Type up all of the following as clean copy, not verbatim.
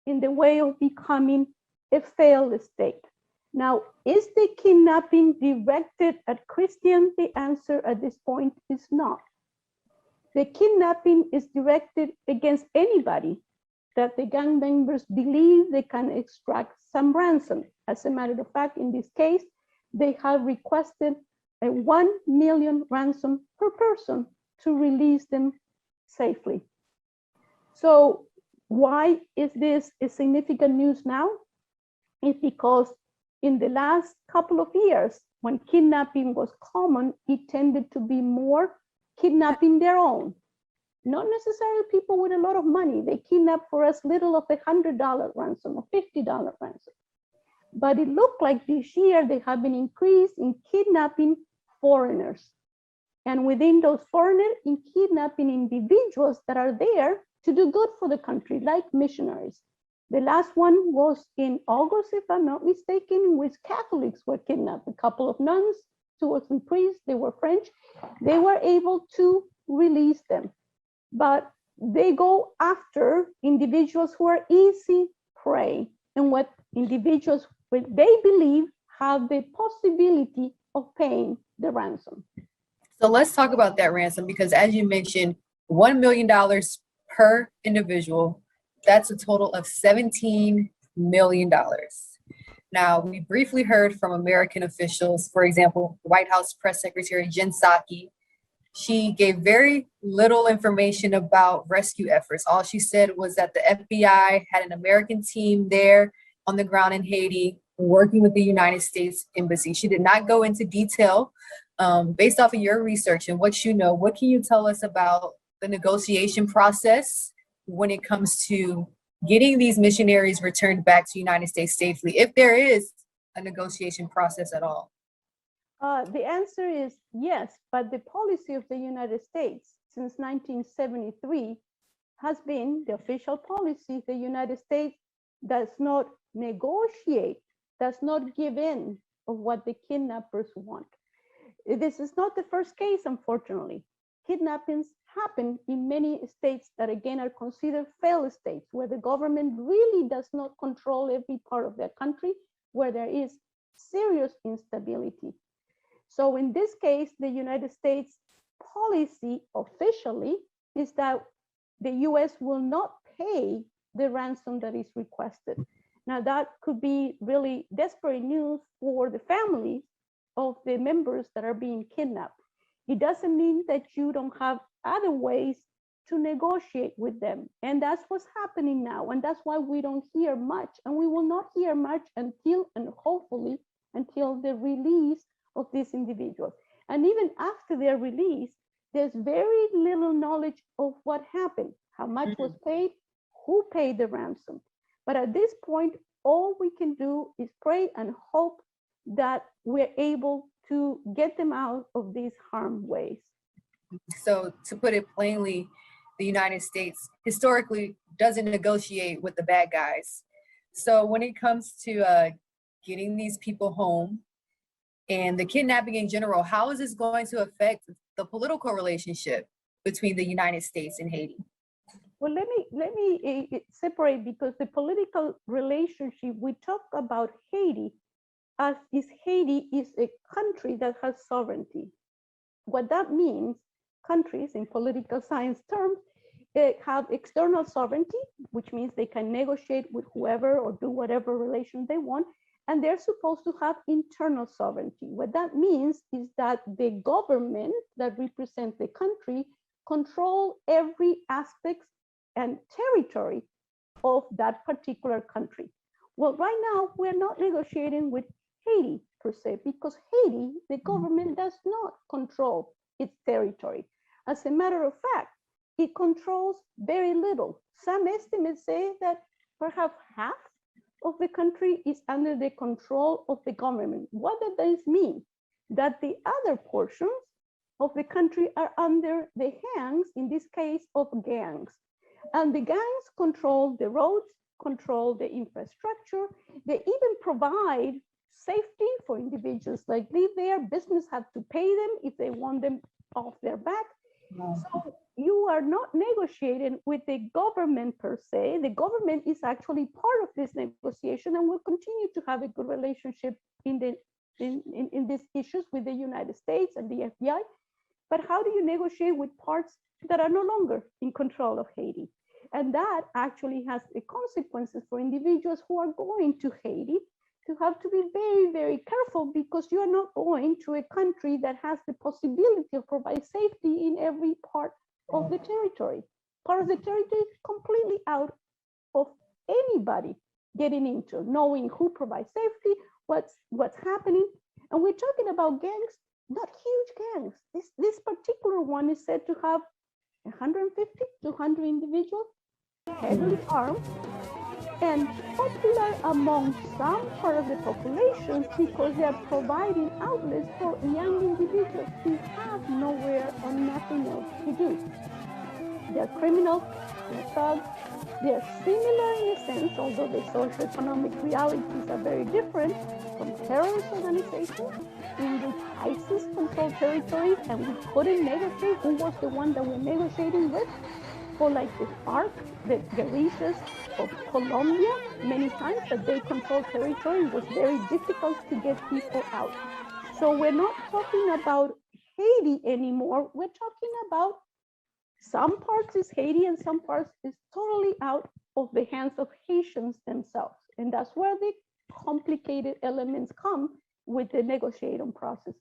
in the way of becoming a failed state. Now, is the kidnapping directed at Christians? The answer at this point is not. The kidnapping is directed against anybody that the gang members believe they can extract some ransom. As a matter of fact, in this case, they have requested a 1 million ransom per person to release them safely. So why is this a significant news now? It's because in the last couple of years, when kidnapping was common, it tended to be more kidnapping their own. Not necessarily people with a lot of money. They kidnap for as little of $100 ransom or $50 ransom. But it looked like this year they have been increased in kidnapping foreigners. And within those foreigners, in kidnapping individuals that are there to do good for the country, like missionaries. The last one was in August, if I'm not mistaken, in which Catholics were kidnapped. A couple of nuns, 2 or 3 priests, they were French. They were able to release them. But they go after individuals who are easy prey and what individuals they believe have the possibility of paying the ransom. So let's talk about that ransom, because as you mentioned, $1 million per individual, that's a total of $17 million. Now, we briefly heard from American officials, for example, White House Press Secretary Jen Psaki. She gave very little information about rescue efforts. All she said was that the FBI had an American team there on the ground in Haiti working with the United States Embassy. She did not go into detail. Based off of your research and what you know, what can you tell us about the negotiation process when it comes to getting these missionaries returned back to the United States safely, if there is a negotiation process at all? The answer is yes, but the policy of the United States since 1973 has been the official policy. The United States does not negotiate, does not give in of what the kidnappers want. This is not the first case, unfortunately. Kidnappings happen in many states that, again, are considered failed states, where the government really does not control every part of their country, where there is serious instability. So in this case, the United States policy officially is that the US will not pay the ransom that is requested. Now that could be really desperate news for the families of the members that are being kidnapped. It doesn't mean that you don't have other ways to negotiate with them. And that's what's happening now. And that's why we don't hear much. And we will not hear much until, and hopefully, until the release of these individuals. And even after their release, there's very little knowledge of what happened, how much was paid, who paid the ransom. But at this point, all we can do is pray and hope that we're able to get them out of these harm ways. So to put it plainly, the United States historically doesn't negotiate with the bad guys. So when it comes to getting these people home and the kidnapping in general, how is this going to affect the political relationship between the United States and Haiti? Well, let me separate, because the political relationship, we talk about Haiti as if Haiti is a country that has sovereignty. What that means, countries in political science terms have external sovereignty, which means they can negotiate with whoever or do whatever relation they want, and they're supposed to have internal sovereignty. What that means is that the government that represents the country control every aspect and territory of that particular country. Well, right now, we're not negotiating with Haiti per se, because Haiti, the government does not control its territory. As a matter of fact, it controls very little. Some estimates say that perhaps half of the country is under the control of the government. What does this mean? That the other portions of the country are under the hands, in this case, of gangs. And the gangs control the roads, control the infrastructure. They even provide safety for individuals like live there. Business have to pay them if they want them off their back. So you are not negotiating with the government per se. The government is actually part of this negotiation and will continue to have a good relationship in these issues with the United States and the FBI. But how do you negotiate with parts that are no longer in control of Haiti? And that actually has consequences for individuals who are going to Haiti to have to be very, very careful, because you are not going to a country that has the possibility of provide safety in every part of the territory. Part of the territory is completely out of anybody getting into, knowing who provides safety, what's happening. And we're talking about gangs, not huge gangs. This particular one is said to have 150 to 100 individuals, heavily armed, and popular among some part of the population because they are providing outlets for young individuals who have nowhere or nothing else to do. They're criminals, they're thugs, they're similar in a sense, although the socioeconomic realities are very different from terrorist organizations in which ISIS controlled territories and we couldn't negotiate who was the one that we're negotiating with. For like the FARC, the guerrillas of Colombia, many times that they control territory, it was very difficult to get people out. So we're not talking about Haiti anymore. We're talking about some parts is Haiti and some parts is totally out of the hands of Haitians themselves. And that's where the complicated elements come with the negotiating processes.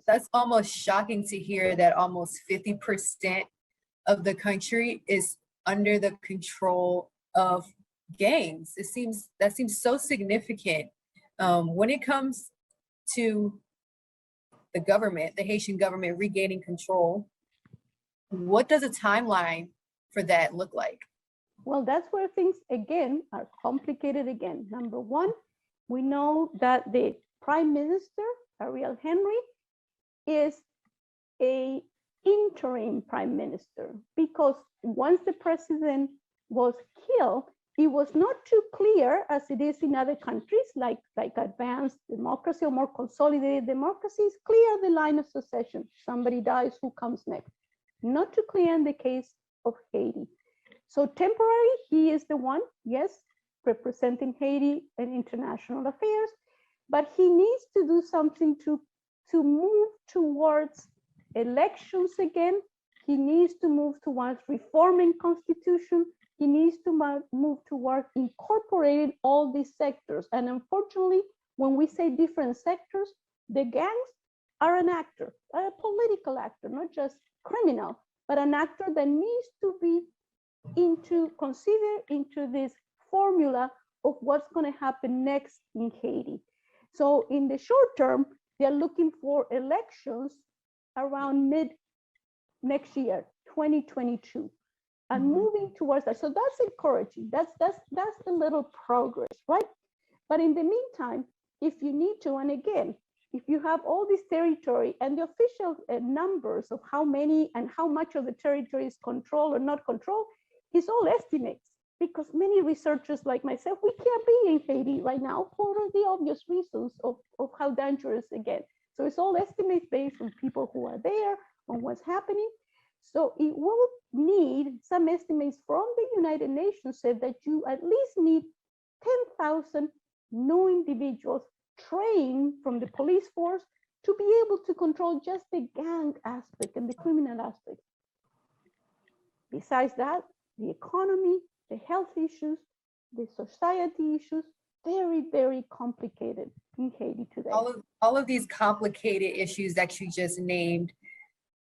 That's almost shocking to hear that almost 50% of the country is under the control of gangs. That seems so significant. When it comes to the government, the Haitian government regaining control, what does a timeline for that look like? Well, that's where things again are complicated again. Number one, we know that the Prime Minister, Ariel Henry, is a interim prime minister, because once the president was killed, it was not too clear, as it is in other countries like advanced democracy or more consolidated democracy, is clear the line of succession. Somebody dies, who comes next? Not too clear in the case of Haiti. So temporarily, he is the one, yes, representing Haiti in international affairs, but he needs to do something to move towards elections again. He needs to move towards reforming constitution. He needs to move towards incorporating all these sectors. And unfortunately, when we say different sectors, the gangs are an actor, a political actor, not just criminal, but an actor that needs to be considered into this formula of what's going to happen next in Haiti. So in the short term, they're looking for elections around mid next year, 2022, and moving towards that. So that's encouraging. That's a little progress, right? But in the meantime, if you need to, and again, if you have all this territory and the official numbers of how many and how much of the territory is controlled or not controlled, it's all estimates, because many researchers like myself, we can't be in Haiti right now for the obvious reasons of how dangerous again. So it's all estimates based on people who are there, on what's happening. So it will need some estimates from the United Nations said that you at least need 10,000 new individuals trained from the police force to be able to control just the gang aspect and the criminal aspect. Besides that, the economy, the health issues, the society issues, very, very complicated in Haiti today. All of these complicated issues that you just named,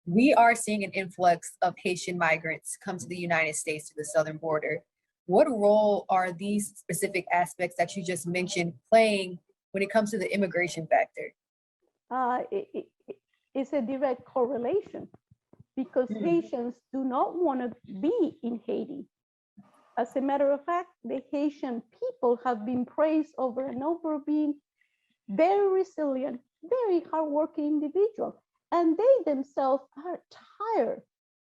we are seeing an influx of Haitian migrants come to the United States to the southern border. What role are these specific aspects that you just mentioned playing when it comes to the immigration factor? It's a direct correlation, because Haitians do not want to be in Haiti. As a matter of fact, the Haitian people have been praised over and over being very resilient, very hardworking individuals. And they themselves are tired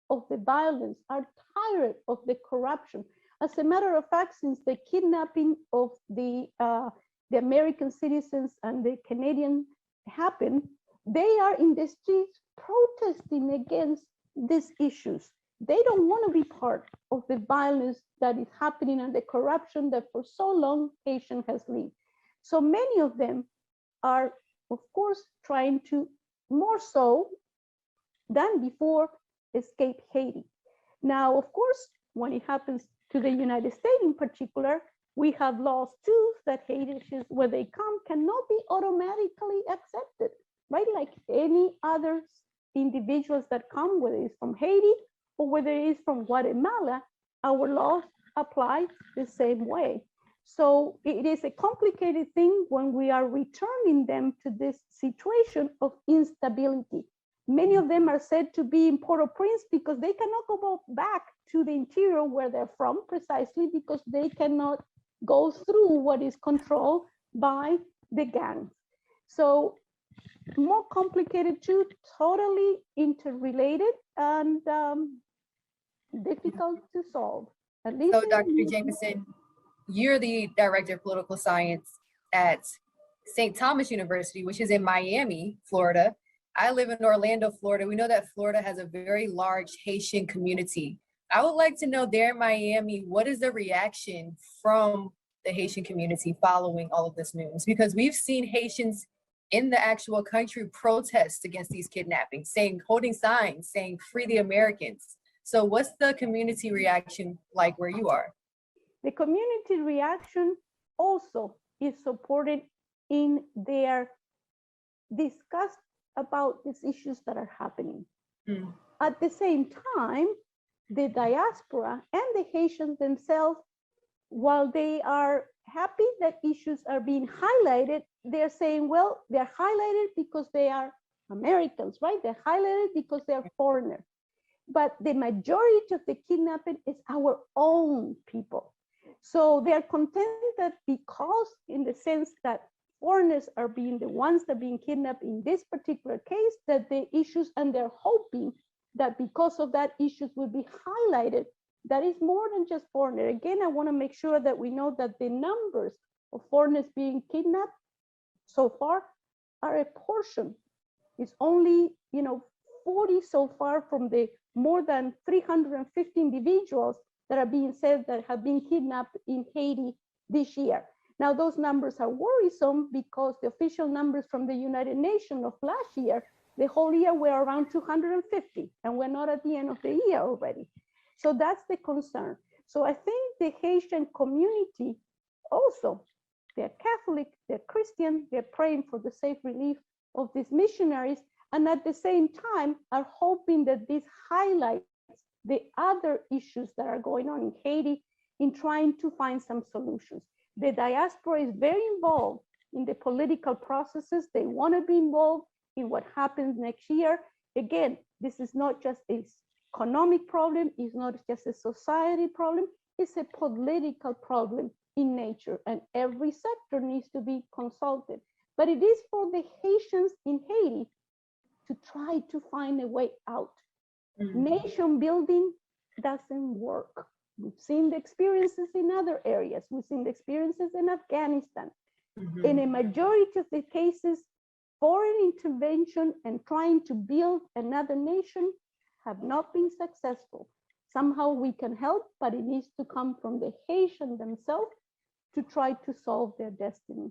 of the violence, are tired of the corruption. As a matter of fact, since the kidnapping of the American citizens and the Canadian happened, they are in the streets protesting against these issues. They don't want to be part of the violence that is happening and the corruption that for so long Haitian has lived. So many of them are, of course, trying to more so than before escape Haiti. Now, of course, when it happens to the United States in particular, we have laws too that Haitians, where they come, cannot be automatically accepted, right? Like any other individuals that come, whether it's from Haiti or whether it is from Guatemala, our laws apply the same way. So it is a complicated thing when we are returning them to this situation of instability. Many of them are said to be in Port-au-Prince because they cannot go back to the interior where they're from, precisely because they cannot go through what is controlled by the gangs. So more complicated too, totally interrelated and difficult to solve. At least So, Dr. Jamison, you're the director of political science at St. Thomas University, which is in Miami, Florida. I live in Orlando, Florida. We know that Florida has a very large Haitian community. I would like to know there in Miami, what is the reaction from the Haitian community following all of this news? Because we've seen Haitians in the actual country protest against these kidnappings, holding signs, saying free the Americans. So what's the community reaction like where you are? The community reaction also is supported in their disgust about these issues that are happening. At the same time, the diaspora and the Haitians themselves, while they are happy that issues are being highlighted, they're saying, well, they're highlighted because they are Americans, right? They're highlighted because they're foreigners. But the majority of the kidnapping is our own people. So they're content that because, in the sense that foreigners are being the ones that are being kidnapped in this particular case, that the issues, and they're hoping that because of that, issues will be highlighted. That is more than just foreigners. Again, I want to make sure that we know that the numbers of foreigners being kidnapped so far are a portion. It's only, 40 so far from the more than 350 individuals that are being said that have been kidnapped in Haiti this year. Now, those numbers are worrisome because the official numbers from the United Nations of last year, the whole year were around 250, and we're not at the end of the year already. So that's the concern. So I think the Haitian community also, they're Catholic, they're Christian, they're praying for the safe relief of these missionaries, and at the same time are hoping that this highlights the other issues that are going on in Haiti in trying to find some solutions. The diaspora is very involved in the political processes. They want to be involved in what happens next year. Again, this is not just an economic problem, it's not just a society problem, it's a political problem in nature, and every sector needs to be consulted. But it is for the Haitians in Haiti to try to find a way out. Nation building doesn't work. We've seen the experiences in other areas. We've seen the experiences in Afghanistan. In a majority of the cases, foreign intervention and trying to build another nation have not been successful. Somehow we can help, but it needs to come from the Haitians themselves to try to solve their destiny.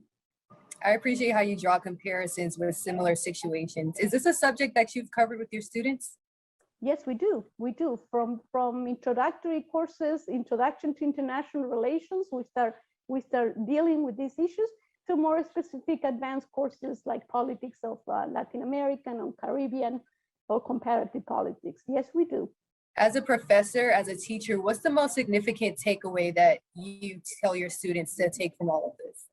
I appreciate how you draw comparisons with similar situations. Is this a subject that you've covered with your students? Yes, we do. We do. From introductory courses, Introduction to International Relations, we start dealing with these issues, to more specific advanced courses like Politics of Latin American or Caribbean or Comparative Politics. Yes, we do. As a professor, as a teacher, what's the most significant takeaway that you tell your students to take from all of this?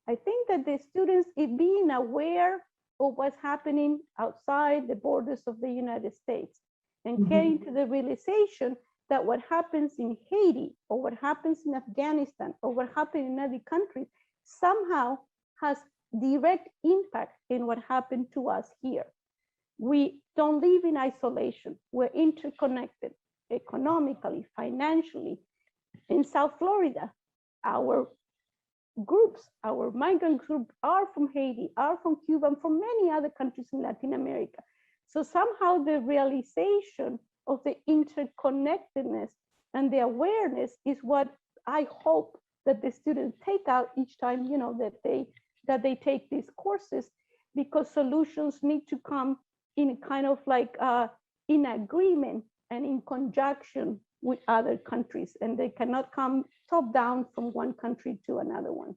I think that the students, being aware of what's happening outside the borders of the United States and getting to the realization that what happens in Haiti or what happens in Afghanistan or what happened in other countries somehow has direct impact in what happened to us here. We don't live in isolation. We're interconnected economically, financially. In South Florida, our groups, our migrant group are from Haiti, are from Cuba, and from many other countries in Latin America. So somehow the realization of the interconnectedness and the awareness is what I hope that the students take out each time, you know, that they take these courses, because solutions need to come in kind of like in agreement and in conjunction with other countries, and they cannot come top down from one country to another one.